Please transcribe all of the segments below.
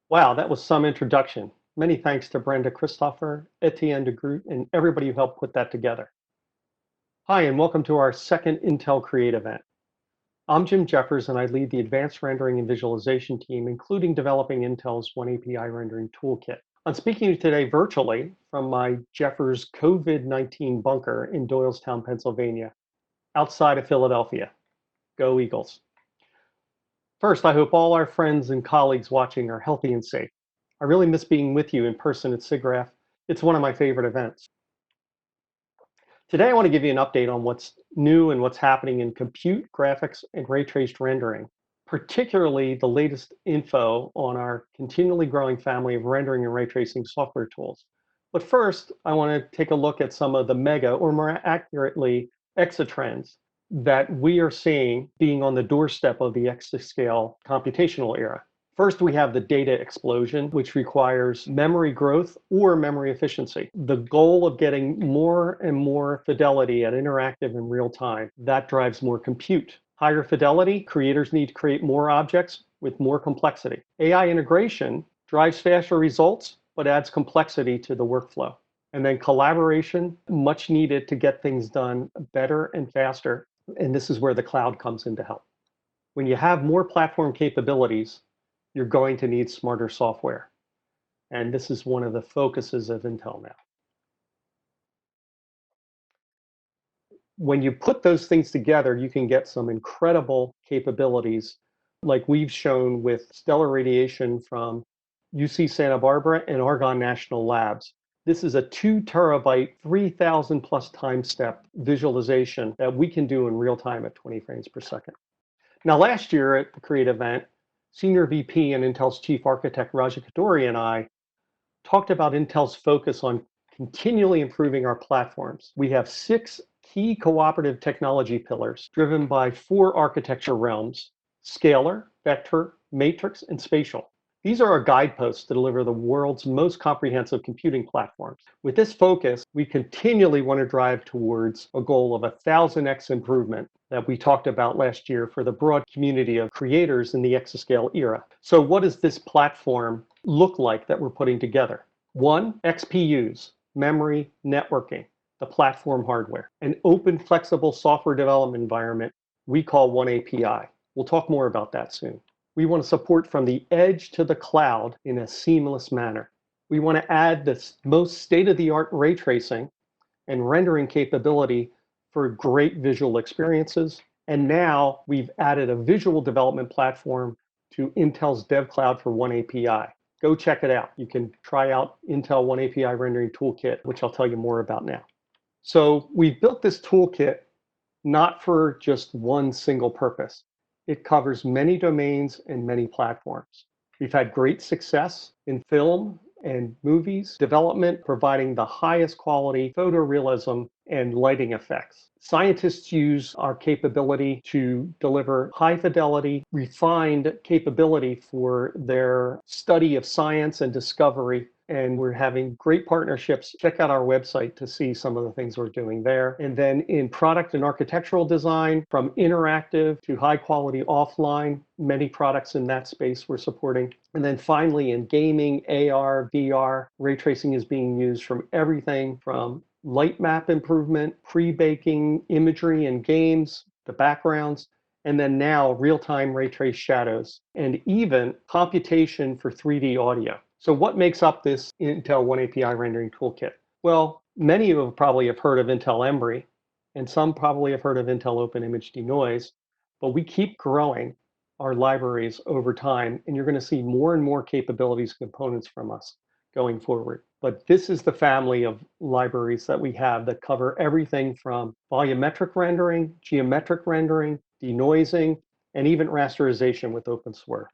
Wow, that was some introduction. Many thanks to Brenda Christopher, Etienne de Groot, and everybody who helped put that together. Hi, and welcome to our second Intel Create event. I'm Jim Jeffers, and I lead the advanced rendering and visualization team, including developing Intel's oneAPI rendering toolkit. I'm speaking to you today virtually from my Jeffers COVID-19 bunker in Doylestown, Pennsylvania, outside of Philadelphia. Go Eagles. First, I hope all our friends and colleagues watching are healthy and safe. I really miss being with you in person at SIGGRAPH. It's one of my favorite events. Today, I want to give you an update on what's new and what's happening in compute, graphics, and ray traced rendering, particularly the latest info on our continually growing family of rendering and ray tracing software tools. But first, I want to take a look at some of the mega, or more accurately, exa-trends that we are seeing being on the doorstep of the exascale computational era. First, we have the data explosion, which requires memory growth or memory efficiency. The goal of getting more and more fidelity at interactive and real time, that drives more compute. Higher fidelity, creators need to create more objects with more complexity. AI integration drives faster results, but adds complexity to the workflow. And then collaboration, much needed to get things done better and faster. And this is where the cloud comes in to help. When you have more platform capabilities, you're going to need smarter software. And this is one of the focuses of Intel now. When you put those things together, you can get some incredible capabilities, like we've shown with stellar radiation from UC Santa Barbara and Argonne National Labs. This is a 2 terabyte, 3,000 plus time step visualization that we can do in real time at 20 frames per second. Now, last year at the Create event, Senior VP and Intel's Chief Architect Raja Kaduri and I talked about Intel's focus on continually improving our platforms. We have 6 key cooperative technology pillars driven by 4 architecture realms: scalar, vector, matrix, and spatial. These are our guideposts to deliver the world's most comprehensive computing platforms. With this focus, we continually want to drive towards a goal of 1,000x improvement that we talked about last year for the broad community of creators in the exascale era. So what does this platform look like that we're putting together? 1, XPUs, memory, networking, the platform hardware, an open, flexible software development environment we call oneAPI. We'll talk more about that soon. We want to support from the edge to the cloud in a seamless manner. We want to add the most state-of-the-art ray tracing and rendering capability for great visual experiences. And now we've added a visual development platform to Intel's Dev Cloud for oneAPI. Go check it out. You can try out Intel oneAPI Rendering Toolkit, which I'll tell you more about now. So we've built this toolkit not for just one single purpose. It covers many domains and many platforms. We've had great success in film and movies development, providing the highest quality photorealism and lighting effects. Scientists use our capability to deliver high fidelity, refined capability for their study of science and discovery. And we're having great partnerships. Check out our website to see some of the things we're doing there. And then in product and architectural design, from interactive to high quality offline, many products in that space we're supporting. And then finally in gaming, AR, VR, ray tracing is being used from everything from light map improvement, pre-baking imagery in games, the backgrounds, and then now real-time ray trace shadows, and even computation for 3D audio. So what makes up this Intel oneAPI Rendering Toolkit? Well, many of you probably have heard of Intel Embry, and some probably have heard of Intel Open Image Denoise, but we keep growing our libraries over time, and you're going to see more and more capabilities and components from us going forward. But this is the family of libraries that we have that cover everything from volumetric rendering, geometric rendering, denoising, and even rasterization with OpenSWR.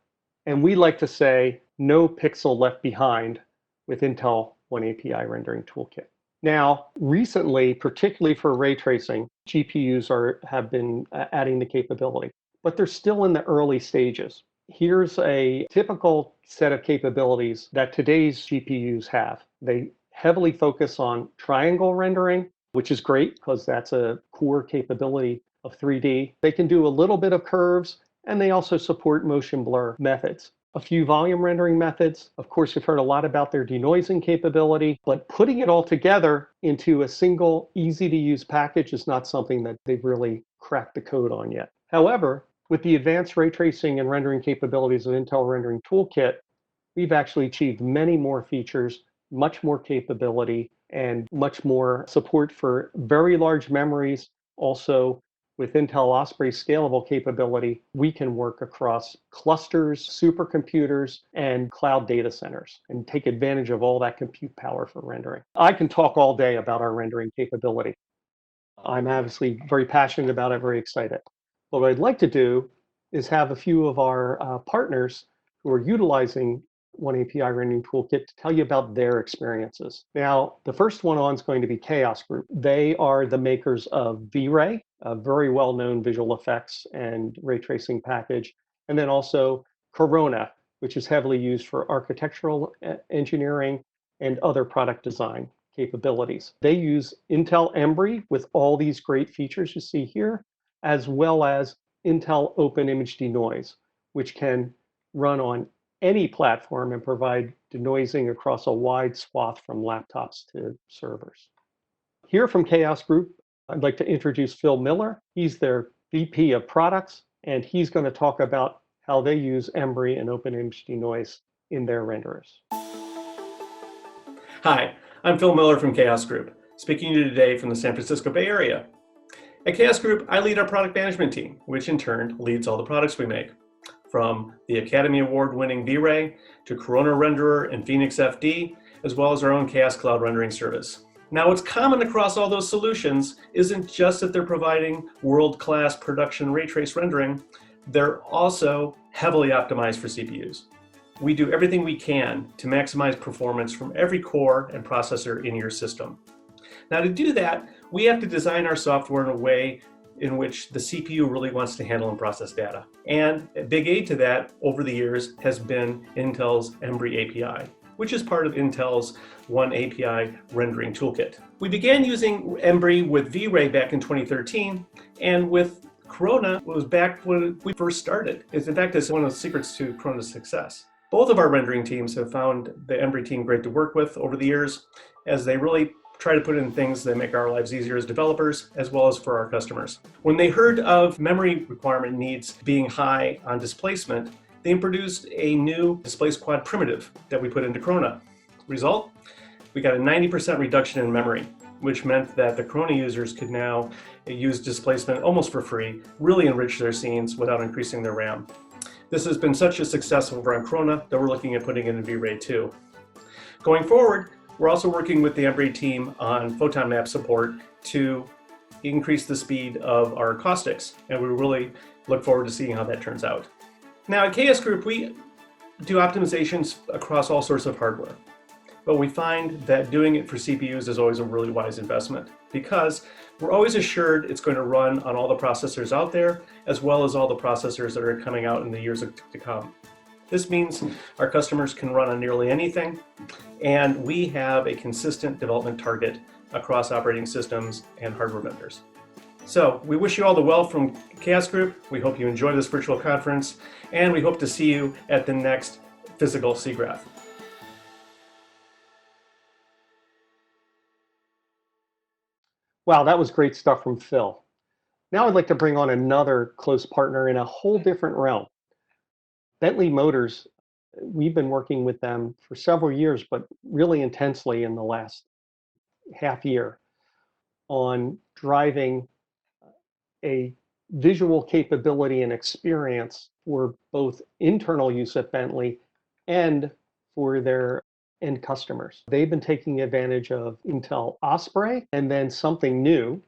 And we like to say, no pixel left behind with Intel oneAPI Rendering Toolkit. Now, recently, particularly for ray tracing, GPUs have been adding the capability, but they're still in the early stages. Here's a typical set of capabilities that today's GPUs have. They heavily focus on triangle rendering, which is great because that's a core capability of 3D. They can do a little bit of curves, and they also support motion blur methods. A few volume rendering methods. Of course, you've heard a lot about their denoising capability, but putting it all together into a single, easy-to-use package is not something that they've really cracked the code on yet. However, with the advanced ray tracing and rendering capabilities of Intel Rendering Toolkit, we've actually achieved many more features, much more capability, and much more support for very large memories. Also, with Intel Osprey scalable capability, we can work across clusters, supercomputers, and cloud data centers and take advantage of all that compute power for rendering. I can talk all day about our rendering capability. I'm obviously very passionate about it, very excited. But what I'd like to do is have a few of our partners who are utilizing oneAPI Rendering Toolkit to tell you about their experiences. Now, the first one on is going to be Chaos Group. They are the makers of V-Ray, a very well-known visual effects and ray tracing package, and then also Corona, which is heavily used for architectural engineering and other product design capabilities. They use Intel Embry with all these great features you see here, as well as Intel Open Image Denoise, which can run on any platform and provide denoising across a wide swath from laptops to servers. Here from Chaos Group, I'd like to introduce Phil Miller. He's their VP of Products, and he's going to talk about how they use Embry and Open Image Denoise in their renderers. Hi, I'm Phil Miller from Chaos Group, speaking to you today from the San Francisco Bay Area. At Chaos Group, I lead our product management team, which in turn leads all the products we make, from the Academy Award-winning V-Ray to Corona Renderer and Phoenix FD, as well as our own Chaos Cloud rendering service. Now, what's common across all those solutions isn't just that they're providing world-class production ray trace rendering, they're also heavily optimized for CPUs. We do everything we can to maximize performance from every core and processor in your system. Now, to do that, we have to design our software in a way in which the CPU really wants to handle and process data. And a big aid to that over the years has been Intel's Embry API, which is part of Intel's oneAPI Rendering Toolkit. We began using Embry with V-Ray back in 2013, and with Corona was back when we first started. In fact, it's one of the secrets to Corona's success. Both of our rendering teams have found the Embry team great to work with over the years, as they really try to put in things that make our lives easier as developers, as well as for our customers. When they heard of memory requirement needs being high on displacement, they produced a new display squad primitive that we put into Corona. Result? We got a 90% reduction in memory, which meant that the Corona users could now use displacement almost for free, really enrich their scenes without increasing their RAM. This has been such a success over on Corona that we're looking at putting it in V-Ray too. Going forward, we're also working with the Embry team on photon map support to increase the speed of our caustics, and we really look forward to seeing how that turns out. Now at Chaos Group, we do optimizations across all sorts of hardware, but we find that doing it for CPUs is always a really wise investment because we're always assured it's going to run on all the processors out there, as well as all the processors that are coming out in the years to come. This means our customers can run on nearly anything, and we have a consistent development target across operating systems and hardware vendors. So we wish you all the well from Chaos Group. We hope you enjoy this virtual conference, and we hope to see you at the next physical SIGGRAPH. Wow, that was great stuff from Phil. Now I'd like to bring on another close partner in a whole different realm. Bentley Motors, we've been working with them for several years, but really intensely in the last half year on driving a visual capability and experience for both internal use at Bentley and for their end customers. They've been taking advantage of Intel Osprey, and then something new.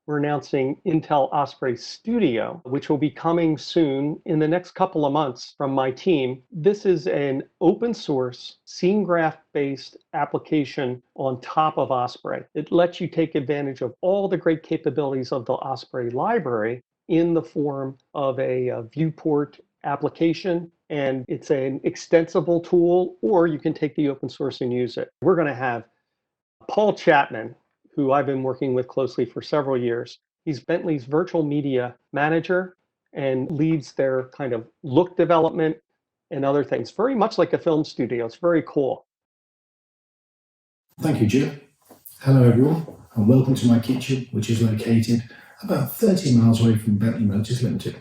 We're announcing Intel Osprey Studio, which will be coming soon in the next couple of months from my team. This is an open source SIGGRAPH-based application on top of Osprey. It lets you take advantage of all the great capabilities of the Osprey library in the form of a viewport application, and it's an extensible tool, or you can take the open source and use it. We're going to have Paul Chapman, who I've been working with closely for several years. He's Bentley's virtual media manager and leads their kind of look development and other things, very much like a film studio. It's very cool. Thank you, Jim. Hello, everyone, and welcome to my kitchen, which is located about 30 miles away from Bentley Motors Limited.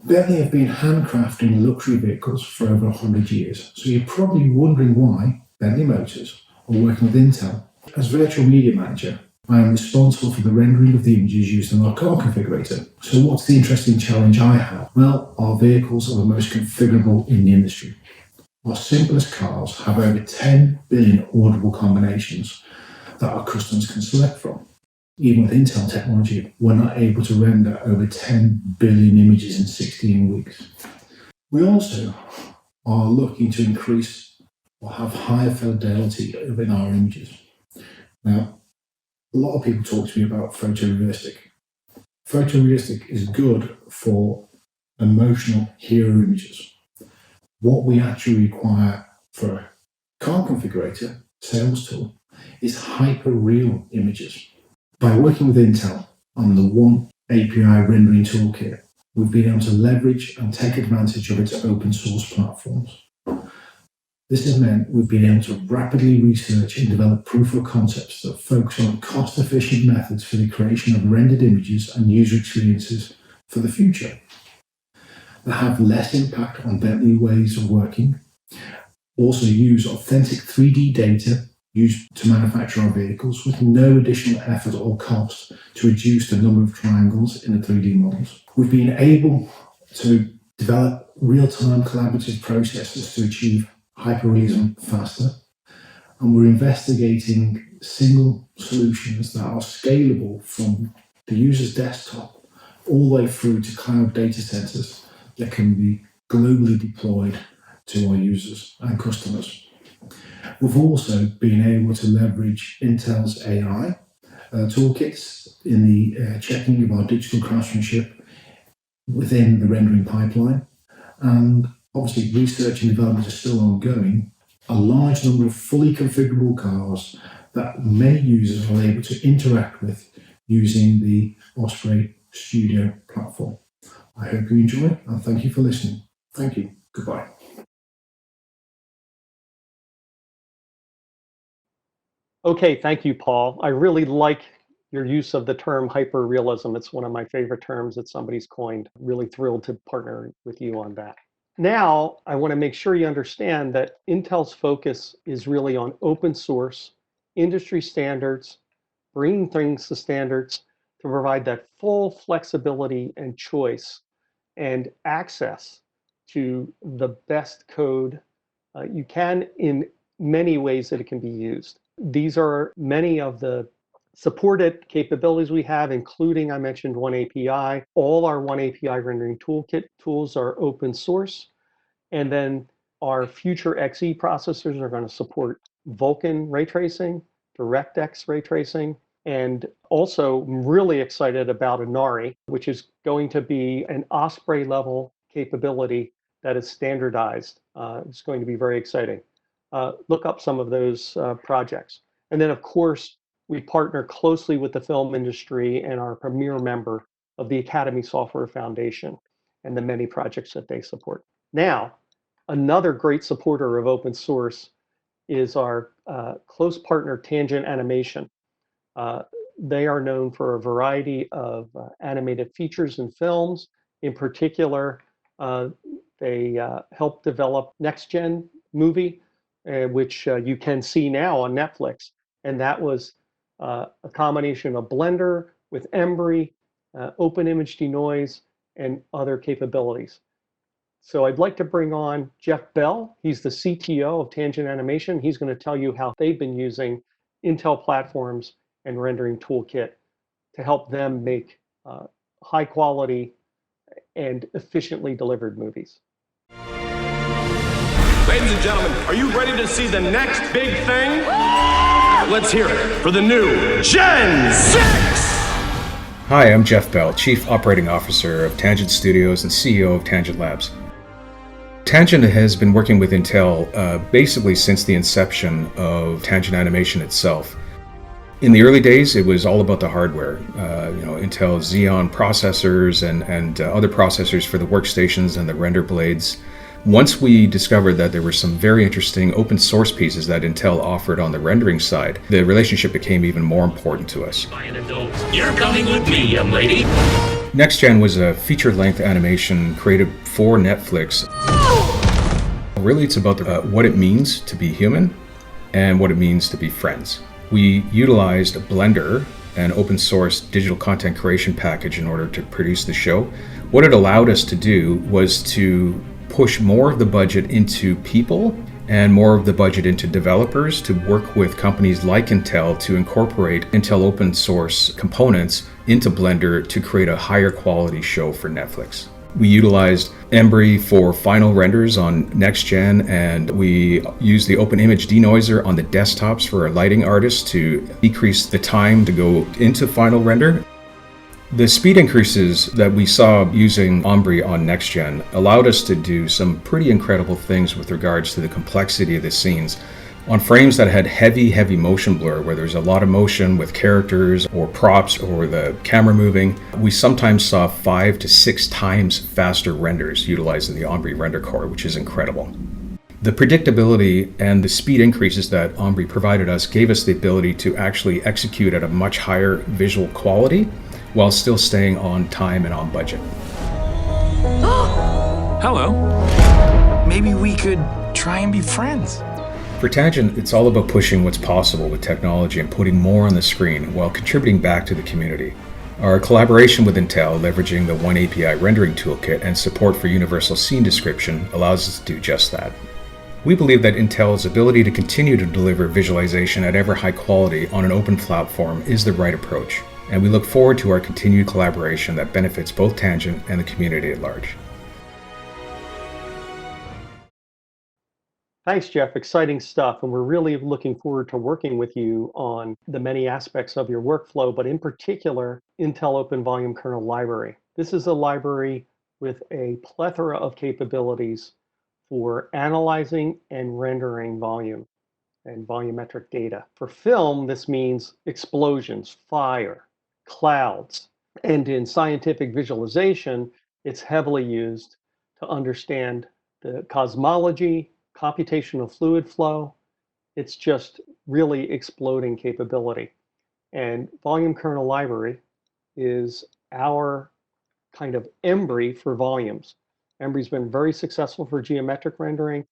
Bentley have been handcrafting luxury vehicles for over 100 years, so you're probably wondering why Bentley Motors are working with Intel. As virtual media manager, I am responsible for the rendering of the images used in our car configurator. So what's the interesting challenge I have? Well, our vehicles are the most configurable in the industry. Our simplest cars have over 10 billion orderable combinations that our customers can select from. Even with Intel technology, we're not able to render over 10 billion images in 16 weeks. We also are looking to increase or have higher fidelity in our images. Now, a lot of people talk to me about photorealistic. Photorealistic is good for emotional hero images. What we actually require for a car configurator sales tool is hyper-real images. By working with Intel on the oneAPI Rendering Toolkit, we've been able to leverage and take advantage of its open source platforms. This has meant we've been able to rapidly research and develop proof of concepts that focus on cost-efficient methods for the creation of rendered images and user experiences for the future that have less impact on Bentley ways of working, also use authentic 3D data used to manufacture our vehicles with no additional effort or cost to reduce the number of triangles in the 3D models. We've been able to develop real-time collaborative processes to achieve hyperrealism faster, and we're investigating single solutions that are scalable from the user's desktop all the way through to cloud data centers that can be globally deployed to our users and customers. We've also been able to leverage Intel's AI toolkits in the checking of our digital craftsmanship within the rendering pipeline. And obviously, research and development are still ongoing. A large number of fully configurable cars that many users are able to interact with using the Osprey Studio platform. I hope you enjoy and thank you for listening. Thank you. Goodbye. Okay, thank you, Paul. I really like your use of the term hyperrealism. It's one of my favorite terms that somebody's coined. Really thrilled to partner with you on that. Now, I want to make sure you understand that Intel's focus is really on open source, industry standards, bringing things to standards to provide that full flexibility and choice and access to the best code you can in many ways that it can be used. These are many of the supported capabilities we have, including, I mentioned, oneAPI. All our oneAPI rendering toolkit tools are open source. And then our future XE processors are going to support Vulkan ray tracing, DirectX ray tracing, and also I'm really excited about Inari, which is going to be an Osprey level capability that is standardized. It's going to be very exciting. Look up some of those projects. And then, of course, we partner closely with the film industry and are a premier member of the Academy Software Foundation and the many projects that they support. Now, another great supporter of open source is our close partner, Tangent Animation. They are known for a variety of animated features and films. In particular, they helped develop Nextgen movie, which you can see now on Netflix. And that was a combination of Blender with Embry, open image denoise, and other capabilities. So I'd like to bring on Jeff Bell. He's the CTO of Tangent Animation. He's going to tell you how they've been using Intel platforms and Rendering Toolkit to help them make high quality and efficiently delivered movies. Ladies and gentlemen, are you ready to see the next big thing? Let's hear it for the new Gen 6! Hi, I'm Jeff Bell, Chief Operating Officer of Tangent Studios and CEO of Tangent Labs. Tangent has been working with Intel basically since the inception of Tangent Animation itself. In the early days, it was all about the hardware. Intel Xeon processors and other processors for the workstations and the render blades. Once we discovered that there were some very interesting open source pieces that Intel offered on the rendering side, the relationship became even more important to us. You're coming with me, young lady. Nextgen was a feature-length animation created for Netflix. Really, it's about what it means to be human and what it means to be friends. We utilized Blender, an open source digital content creation package, in order to produce the show. What it allowed us to do was to push more of the budget into people and more of the budget into developers to work with companies like Intel to incorporate Intel open source components into Blender to create a higher quality show for Netflix. We utilized Embry for final renders on Nextgen, and we used the Open Image Denoiser on the desktops for our lighting artists to decrease the time to go into final render. The speed increases that we saw using Embry on Nextgen allowed us to do some pretty incredible things with regards to the complexity of the scenes. On frames that had heavy motion blur, where there's a lot of motion with characters or props or the camera moving, we sometimes saw 5 to 6 times faster renders utilizing the Embry render core, which is incredible. The predictability and the speed increases that Embry provided us gave us the ability to actually execute at a much higher visual quality while still staying on time and on budget. Hello. Maybe we could try and be friends. For Tangent, it's all about pushing what's possible with technology and putting more on the screen while contributing back to the community. Our collaboration with Intel, leveraging the oneAPI Rendering Toolkit and support for universal scene description, allows us to do just that. We believe that Intel's ability to continue to deliver visualization at ever high quality on an open platform is the right approach, and we look forward to our continued collaboration that benefits both Tangent and the community at large. Thanks, Jeff. Exciting stuff. And we're really looking forward to working with you on the many aspects of your workflow, but in particular, Intel Open Volume Kernel Library. This is a library with a plethora of capabilities for analyzing and rendering volume and volumetric data. For film, this means explosions, fire, clouds. And in scientific visualization, it's heavily used to understand the cosmology, computational fluid flow. It's just really exploding capability. And Volume Kernel Library is our kind of Embry for volumes. Embry's been very successful for geometric rendering.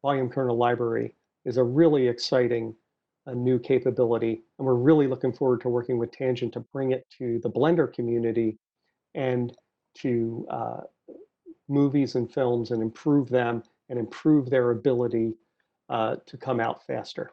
Volume Kernel Library is a really exciting new capability, and we're really looking forward to working with Tangent to bring it to the Blender community and to movies and films and improve them and improve their ability to come out faster.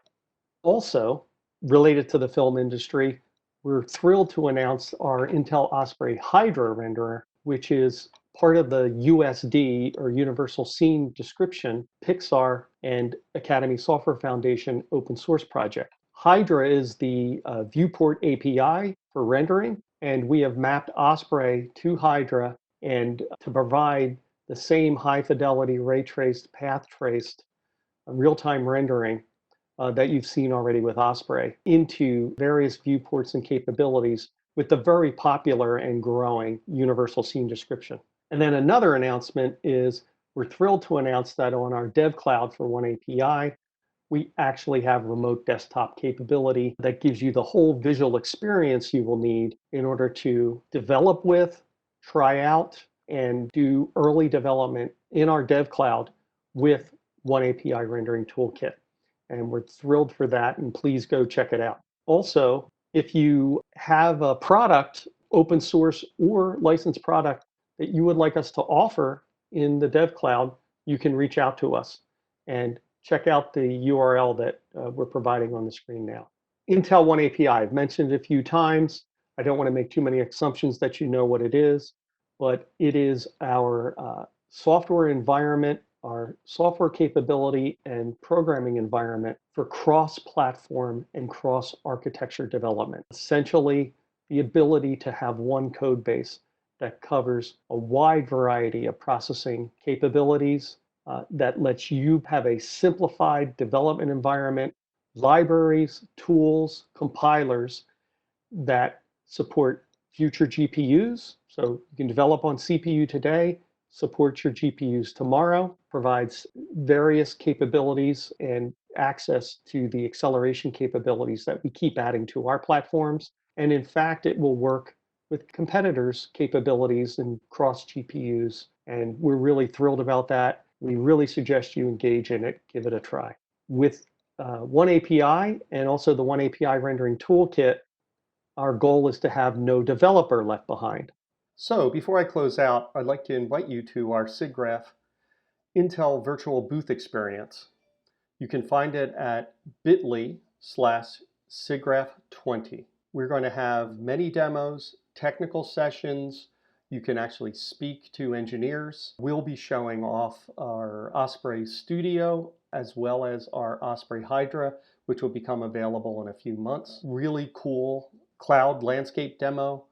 Also, related to the film industry, we're thrilled to announce our Intel Osprey Hydra renderer, which is part of the USD, or Universal Scene Description, Pixar and Academy Software Foundation open source project. Hydra is the viewport API for rendering, and we have mapped Osprey to Hydra and to provide the same high fidelity ray traced, path traced, real-time rendering that you've seen already with Osprey into various viewports and capabilities with the very popular and growing Universal Scene Description. And then another announcement is we're thrilled to announce that on our dev cloud for oneAPI, we actually have remote desktop capability that gives you the whole visual experience you will need in order to develop with, try out, and do early development in our dev cloud with oneAPI Rendering Toolkit. And we're thrilled for that, and please go check it out. Also, if you have a product, open source or licensed product, that you would like us to offer in the dev cloud, you can reach out to us and check out the URL that we're providing on the screen now. Intel oneAPI, I've mentioned it a few times. I don't want to make too many assumptions that you know what it is, but it is our software environment, our software capability and programming environment for cross-platform and cross-architecture development. Essentially, the ability to have one code base that covers a wide variety of processing capabilities that lets you have a simplified development environment libraries, tools, compilers that support future GPUs. So you can develop on CPU today, support your GPUs tomorrow, provides various capabilities and access to the acceleration capabilities that we keep adding to our platforms. And in fact, it will work with competitors' capabilities and cross GPUs. And we're really thrilled about that. We really suggest you engage in it, give it a try. With oneAPI and also the oneAPI Rendering Toolkit, our goal is to have no developer left behind. So before I close out, I'd like to invite you to our SIGGRAPH Intel virtual booth experience. You can find it at bit.ly/SIGGRAPH20. We're going to have many demos, technical sessions. You can actually speak to engineers. We'll be showing off our Osprey Studio as well as our Osprey Hydra, which will become available in a few months. Really cool cloud landscape demo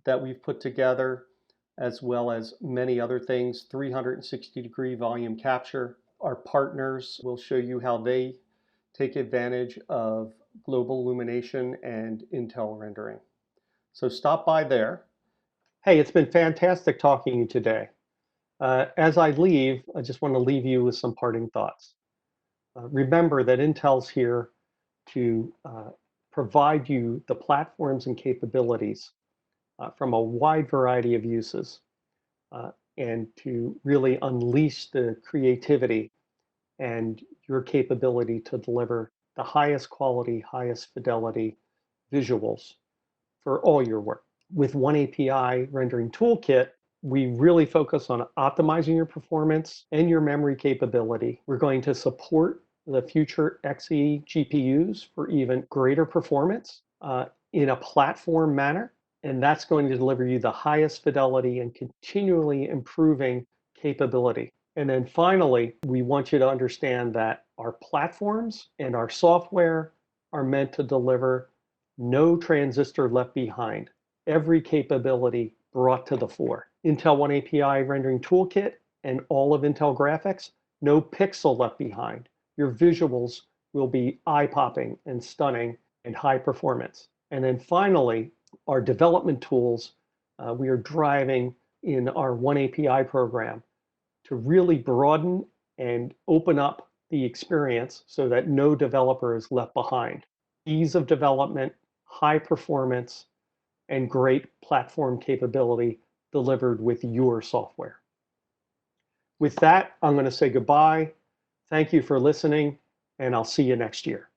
that we've put together, as well as many other things, 360-degree volume capture. Our partners will show you how they take advantage of global illumination and Intel rendering. So stop by there. Hey, it's been fantastic talking to you today. As I leave, I just want to leave you with some parting thoughts. Remember that Intel's here to provide you the platforms and capabilities from a wide variety of uses and to really unleash the creativity and your capability to deliver the highest quality, highest fidelity visuals for all your work. With oneAPI Rendering Toolkit, we really focus on optimizing your performance and your memory capability. We're going to support the future Xe GPUs for even greater performance in a platform manner. And that's going to deliver you the highest fidelity and continually improving capability. And then finally, we want you to understand that our platforms and our software are meant to deliver no transistor left behind, every capability brought to the fore. Intel oneAPI Rendering Toolkit and all of Intel graphics, no pixel left behind. Your visuals will be eye-popping and stunning and high performance. And then finally, our development tools, we are driving in our oneAPI program to really broaden and open up the experience so that no developer is left behind. Ease of development, high performance, and great platform capability delivered with your software. With that, I'm going to say goodbye. Thank you for listening, and I'll see you next year.